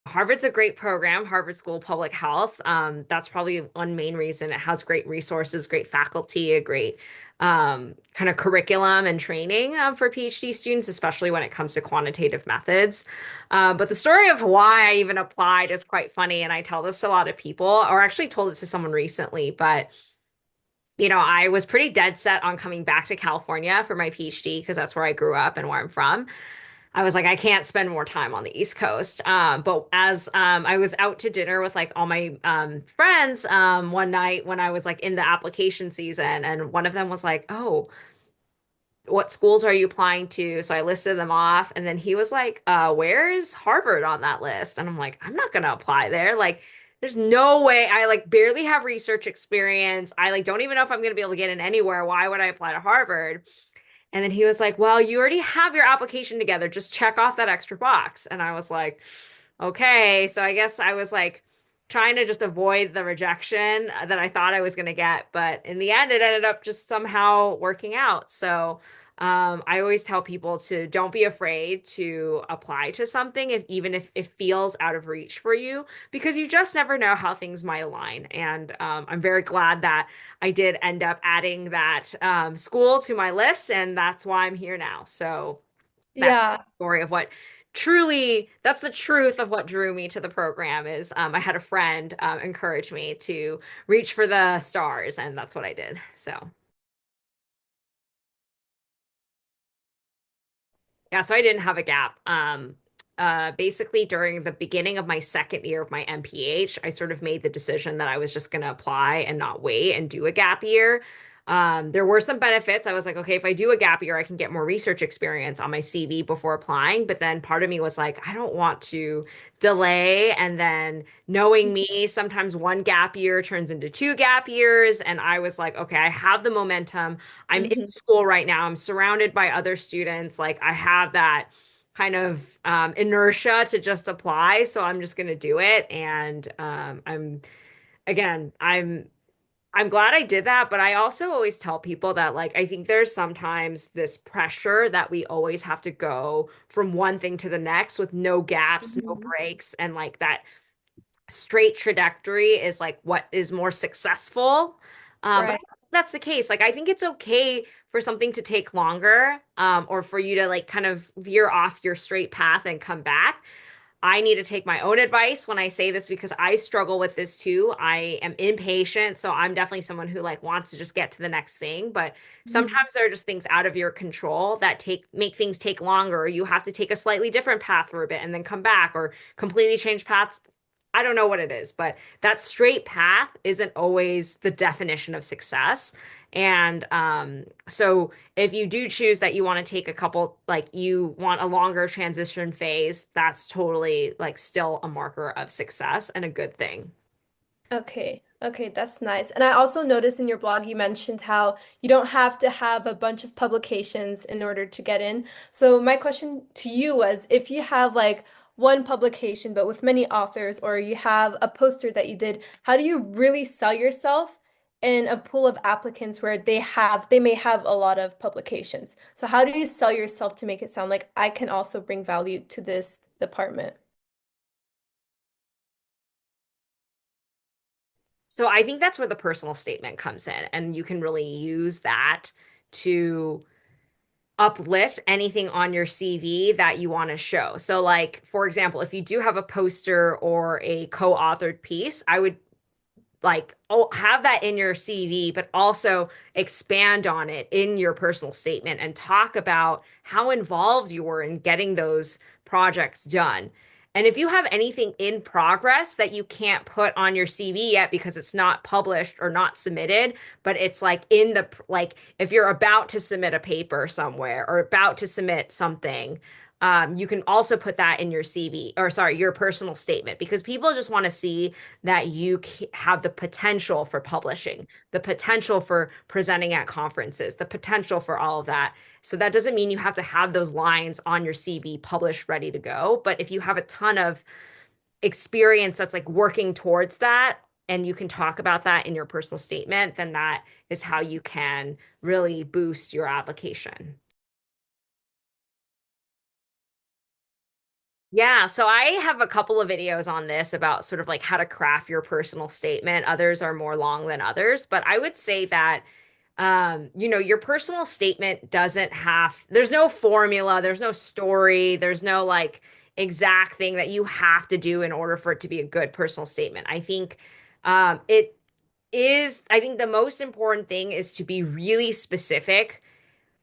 Harvard's a great program, Harvard School of Public Health. That's probably one main reason. It has great resources, great faculty, a great kind of curriculum and training for PhD students, especially when it comes to quantitative methods. But the story of why I even applied is quite funny, and I tell this to a lot of people, or actually told it to someone recently. But I was pretty dead set on coming back to California for my PhD because that's where I grew up and where I'm from. I was like, I can't spend more time on the East Coast. But as I was out to dinner with like all my friends one night when I was like in the application season, and one of them was like, "Oh, what schools are you applying to?" So I listed them off, and then he was like, where is Harvard on that list?" And I'm like, I'm not gonna apply there. Like, there's no way. I like barely have research experience. I like don't even know if I'm gonna be able to get in anywhere. Why would I apply to Harvard? And then he was like, "Well, you already have your application together. Just check off that extra box." And I was like, "Okay." So I guess I was like trying to just avoid the rejection that I thought I was going to get. But in the end, it ended up just somehow working out. So I always tell people to don't be afraid to apply to something, if even if it feels out of reach for you, because you just never know how things might align. And I'm very glad that I did end up adding that school to my list, and that's why I'm here now. So that's Yeah. the story of what truly, that's the truth of what drew me to the program is I had a friend encourage me to reach for the stars, and that's what I did. So. Yeah, so I didn't have a gap. Basically during the beginning of my second year of my MPH, I sort of made the decision that I was just going to apply and not wait and do a gap year. There were some benefits. I was like, okay, if I do a gap year, I can get more research experience on my CV before applying. But then part of me was like, I don't want to delay. And then knowing me, sometimes one gap year turns into two gap years. And I was like, okay, I have the momentum. I'm in Mhm. school right now. I'm surrounded by other students. Like I have that kind of inertia to just apply. So I'm just going to do it. And again, I'm glad I did that, but I also always tell people that like I think there's sometimes this pressure that we always have to go from one thing to the next with no gaps, no Mhm. breaks, and like that straight trajectory is like what is more successful. But I Right. don't think that's the case. Like I think it's okay for something to take longer, or for you to like kind of veer off your straight path and come back. I need to take my own advice when I say this because I struggle with this too. I am impatient, so I'm definitely someone who like wants to just get to the next thing, but Mhm. sometimes there are just things out of your control that take make things take longer. You have to take a slightly different path for a bit and then come back or completely change paths. I don't know what it is, but that straight path isn't always the definition of success. And so if you do choose that you want to take a couple, like you want a longer transition phase, that's totally like still a marker of success and a good thing. Okay. Okay, that's nice. And I also noticed in your blog you mentioned how you don't have to have a bunch of publications in order to get in. So my question to you was if you have like one publication but with many authors, or you have a poster that you did, how do you really sell yourself in a pool of applicants where they may have a lot of publications? So how do you sell yourself to make it sound like I can also bring value to this department? So I think that's where the personal statement comes in, and you can really use that to uplift anything on your CV that you want to show. So like for example, if you do have a poster or a co-authored piece, I would like have that in your CV, but also expand on it in your personal statement and talk about how involved you were in getting those projects done. And if you have anything in progress that you can't put on your CV yet because it's not published or not submitted, but it's like in the like if you're about to submit a paper somewhere or about to submit something, you can also put that in your CV or sorry, your personal statement because people just want to see that you have the potential for publishing, the potential for presenting at conferences, the potential for all of that. So that doesn't mean you have to have those lines on your CV published, ready to go. But if you have a ton of experience that's like working towards that, and you can talk about that in your personal statement, then that is how you can really boost your application. Yeah, so I have a couple of videos on this about sort of like how to craft your personal statement. Others are more long than others, but I would say that your personal statement doesn't have, there's no formula, there's no story, there's no like exact thing that you have to do in order for it to be a good personal statement. I think the most important thing is to be really specific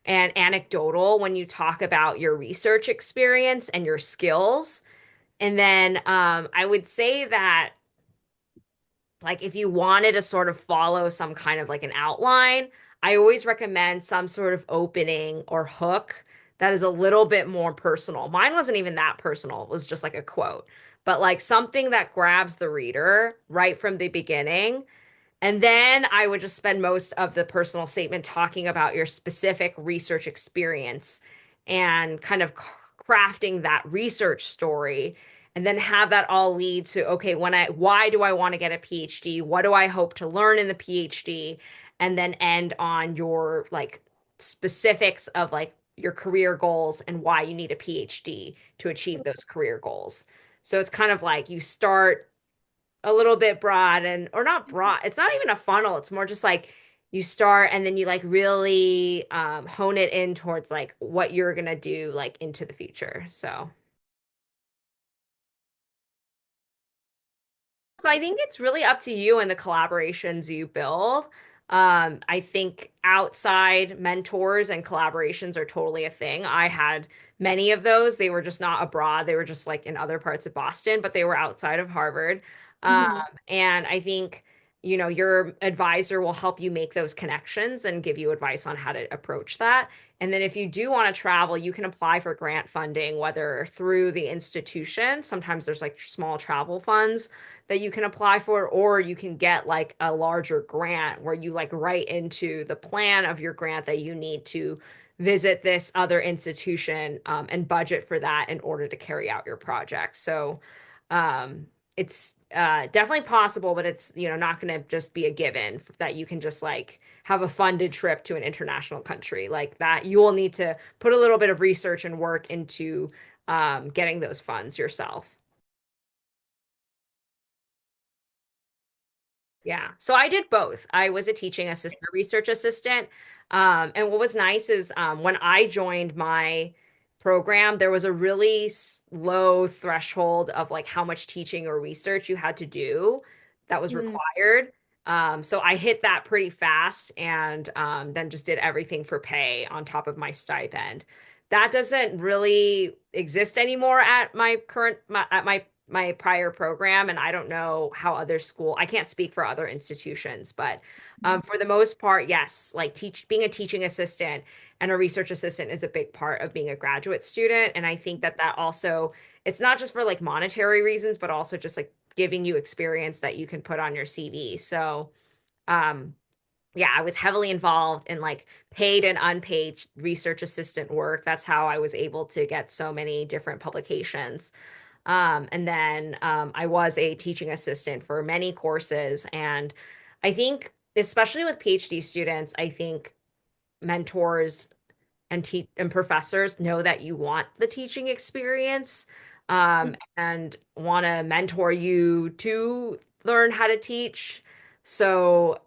and anecdotal when you talk about your research experience and your skills. And then I would say that like if you wanted to sort of follow some kind of like an outline, I always recommend some sort of opening or hook that is a little bit more personal. Mine wasn't even that personal. It was just like a quote, but like something that grabs the reader right from the beginning, and then I would just spend most of the personal statement talking about your specific research experience and kind of crafting that research story. And then have that all lead to, okay, why do I want to get a PhD? What do I hope to learn in the PhD? And then end on your like specifics of like your career goals and why you need a PhD to achieve those career goals. So it's kind of like you start a little bit broad and or not broad. It's not even a funnel. It's more just like you start and then you like really hone it in towards like what you're gonna do like into the future. So I think it's really up to you and the collaborations you build. I think outside mentors and collaborations are totally a thing. I had many of those. They were just not abroad. They were just like in other parts of Boston, but they were outside of Harvard. Um, Hmm. and I think, your advisor will help you make those connections and give you advice on how to approach that. And then if you do want to travel, you can apply for grant funding, whether through the institution. Sometimes there's like small travel funds that you can apply for, or you can get like a larger grant where you like write into the plan of your grant that you need to visit this other institution and budget for that in order to carry out your project. So it's definitely possible, but it's not going to just be a given that you can just like have a funded trip to an international country like that. You will need to put a little bit of research and work into getting those funds yourself. Yeah. So I did both. I was a teaching assistant, a research assistant. And what was nice is when I joined my program, there was a really low threshold of like how much teaching or research you had to do that was Mm. required. So I hit that pretty fast and then just did everything for pay on top of my stipend. That doesn't really exist anymore at my prior program, and I don't know how other school, I can't speak for other institutions, but for the most part, yes, like being a teaching assistant and a research assistant is a big part of being a graduate student. And I think that also, it's not just for like monetary reasons, but also just like giving you experience that you can put on your CV. So, um, yeah, I was heavily involved in like paid and unpaid research assistant work. That's how I was able to get so many different publications. And then I was a teaching assistant for many courses. And I think, especially with PhD students, I think mentors and professors know that you want the teaching experience and want to mentor you to learn how to teach. So,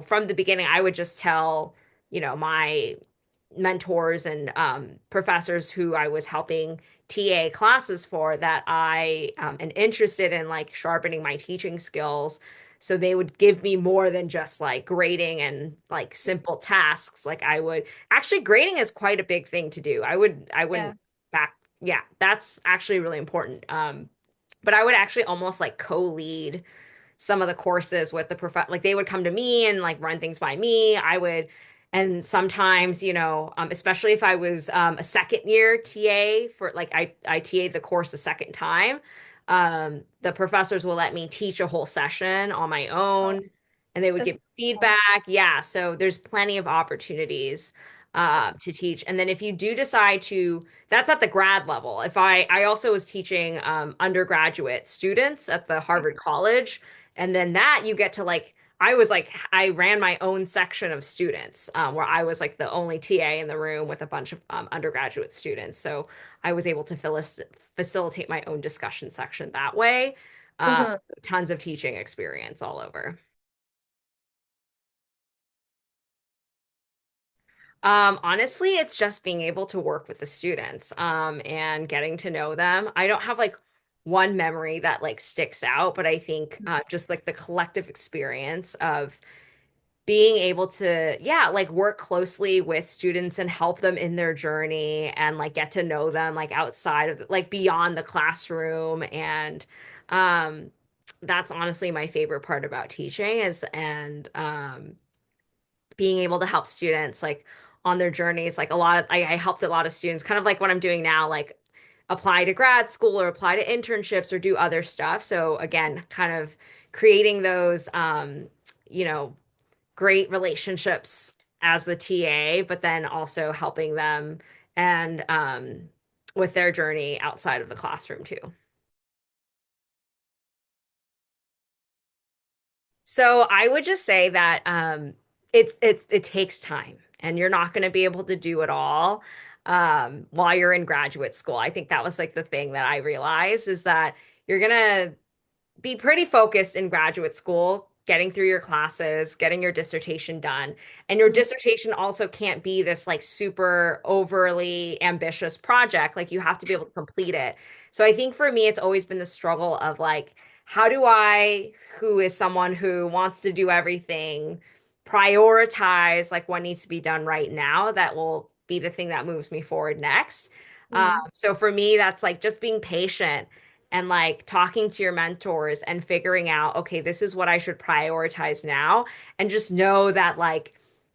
from the beginning, I would just tell, my mentors and professors who I was helping TA classes for that I am interested in like sharpening my teaching skills. So they would give me more than just like grading and like simple tasks. Like I would actually, grading is quite a big thing to do. I Yeah. wouldn't back, yeah, that's actually really important. But I would actually almost like co-lead some of the courses with the like they would come to me and like run things by me. And sometimes, especially if I was a second year TA for like I TA'd the course a second time, the professors will let me teach a whole session on my Oh, own and they would that's give feedback. Yeah, so there's plenty of opportunities to teach. And then if you do decide to, that's at the grad level. If I also was teaching undergraduate students at the Harvard College, and then that you get to like I was like, I ran my own section of students where I was like the only TA in the room with a bunch of undergraduate students. So I was able to facilitate my own discussion section that way. Uh, Uh-huh. Tons of teaching experience all over. Honestly, it's just being able to work with the students, and getting to know them. I don't have like one memory that like sticks out, but I think just like the collective experience of being able to, yeah, like work closely with students and help them in their journey and like get to know them like outside of like beyond the classroom. And um, that's honestly my favorite part about teaching is and being able to help students like on their journeys. Like a lot of I helped a lot of students, kind of like what I'm doing now, like apply to grad school or apply to internships or do other stuff. So again, kind of creating those you know, great relationships as the TA, but then also helping them and with their journey outside of the classroom too. So I would just say that it takes time, and you're not going to be able to do it all while you're in graduate school. I think that was like the thing that I realized is that you're gonna be pretty focused in graduate school, getting through your classes, getting your dissertation done. And your Mhm. dissertation also can't be this like super overly ambitious project. Like you have to be able to complete it. So I think for me, it's always been the struggle of like, how do I, who is someone who wants to do everything, prioritize like what needs to be done right now that will be the thing that moves me forward next. Mhm. So for me, that's like just being patient and like talking to your mentors and figuring out, okay, this is what I should prioritize now. And just know that, like,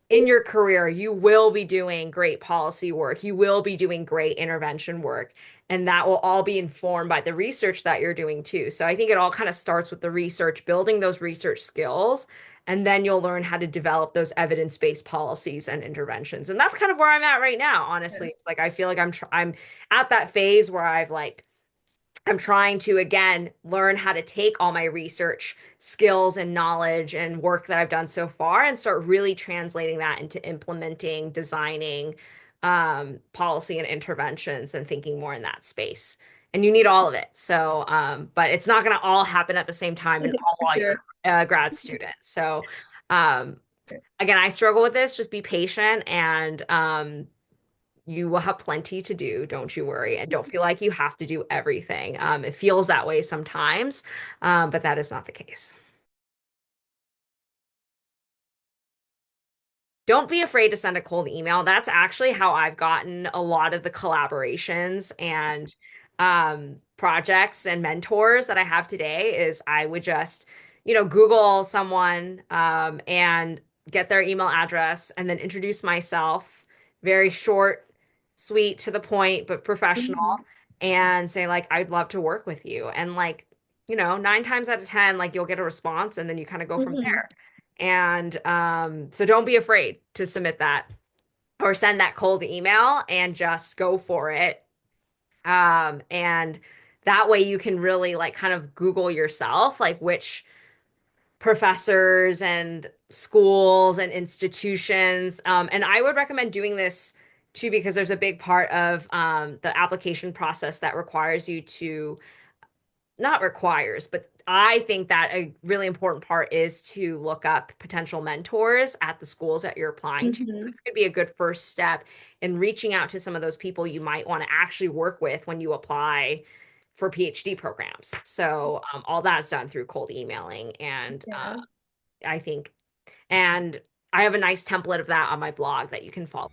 in your career, you will be doing great policy work, you will be doing great intervention work. And that will all be informed by the research that you're doing too. So I think it all kind of starts with the research, building those research skills, and then you'll learn how to develop those evidence-based policies and interventions. And that's kind of where I'm at right now, honestly. Yeah. It's like I feel like I'm at that phase where I'm trying to again learn how to take all my research skills and knowledge and work that I've done so far and start really translating that into implementing, designing policy and interventions and thinking more in that space. And you need all of it. So, but it's not going to all happen at the same time and all For while you're sure. a grad student. So, um, again, I struggle with this. Just be patient and you will have plenty to do, don't you worry, and don't feel like you have to do everything. It feels that way sometimes, but that is not the case. Don't be afraid to send a cold email. That's actually how I've gotten a lot of the collaborations and projects and mentors that I have today is I would just, Google someone and get their email address and then introduce myself, very short, sweet, to the point, but professional, Mhm. and say like, I'd love to work with you. And like, 9 times out of 10, like you'll get a response and then you kind of go from Mhm. there. And so don't be afraid to submit that or send that cold email and just go for it. And that way you can really like kind of Google yourself, like which professors and schools and institutions. And I would recommend doing this too because there's a big part of the application process that requires you to not requires, but I think that a really important part is to look up potential mentors at the schools that you're applying to. Mhm. This could be a good first step in reaching out to some of those people you might want to actually work with when you apply for PhD programs. So all that's done through cold emailing, and Yeah. I think, and I have a nice template of that on my blog that you can follow.